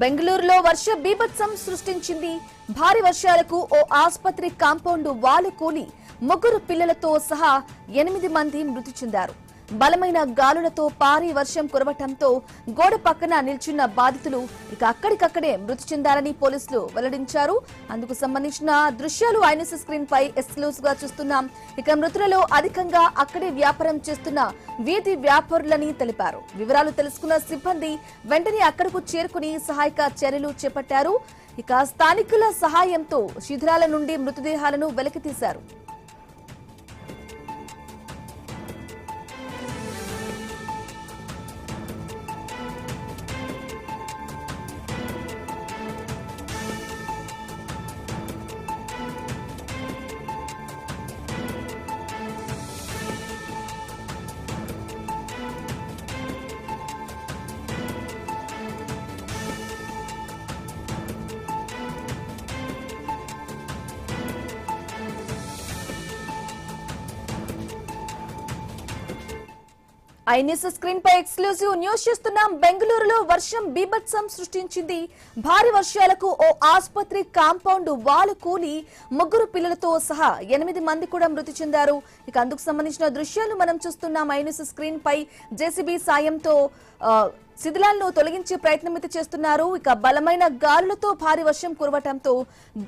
బెంగళూరులో వర్ష బీభత్సం సృష్టించింది. భారీ వర్షాలకు ఓ ఆసుపత్రి కాంపౌండ్ వాలు కూలి ముగ్గురు పిల్లలతో సహా 8 మంది మృతి చెందారు. బలమైన గాలులతో భారీ వర్షం కురవటంతో గోడ పక్కన నిల్చున్న బాధితులు అక్కడికక్కడే మృతి చెందారని పోలీసులు వెల్లడించారు. అందుకు సంబంధించిన దృశ్యాలు ఐఎన్ఎస్ స్క్రీన్ పై ఎక్స్క్లూజివ్ గా చూస్తున్నాం. మృతులలో అధికంగా అక్కడే వ్యాపారం చేస్తున్న వీధి వ్యాపారులని తెలిపారు. వివరాలు తెలుసుకున్న సిబ్బంది వెంటనే అక్కడకు చేరుకుని సహాయక చర్యలు చేపట్టారు. స్థానికుల సహాయంతో శిథిలాల నుండి మృతదేహాలను వెలికితీశారు. ఐఎన్ఎస్ స్క్రీన్ పై ఎక్స్క్లూజివ్ న్యూస్ చూస్తున్నాం. బెంగళూరులో వర్షం బీభత్సం సృష్టించింది. భారీ వర్షాలకు ఓ ఆసుపత్రి కాంపౌండ్ వాలు కూలి ముగ్గురు పిల్లలతో సహా 8 మంది కూడా మృతి చెందారు. అందుకు సంబంధించిన దృశ్యాలు మనం చూస్తున్నాం. ఐఎన్ఎస్ స్క్రీన్ పై జేసీబీ సాయంతో శిథిలాలను తొలగించే ప్రయత్నం అయితే చేస్తున్నారు. బలమైన గాలులతో భారీ వర్షం కురవటంతో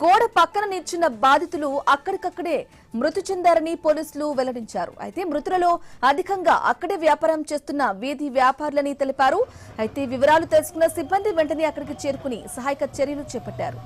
గోడ పక్కన నిల్చున్న బాధితులు అక్కడికక్కడే మృతి చెందారని పోలీసులు వెల్లడించారు. అయితే మృతులలో అధికంగా అక్కడే వ్యాపారం చేస్తున్న వీధి వ్యాపారులని తెలిపారు. అయితే వివరాలు తెలుసుకున్న సిబ్బంది వెంటనే అక్కడికి చేరుకుని సహాయక చర్యలు చేపట్టారు.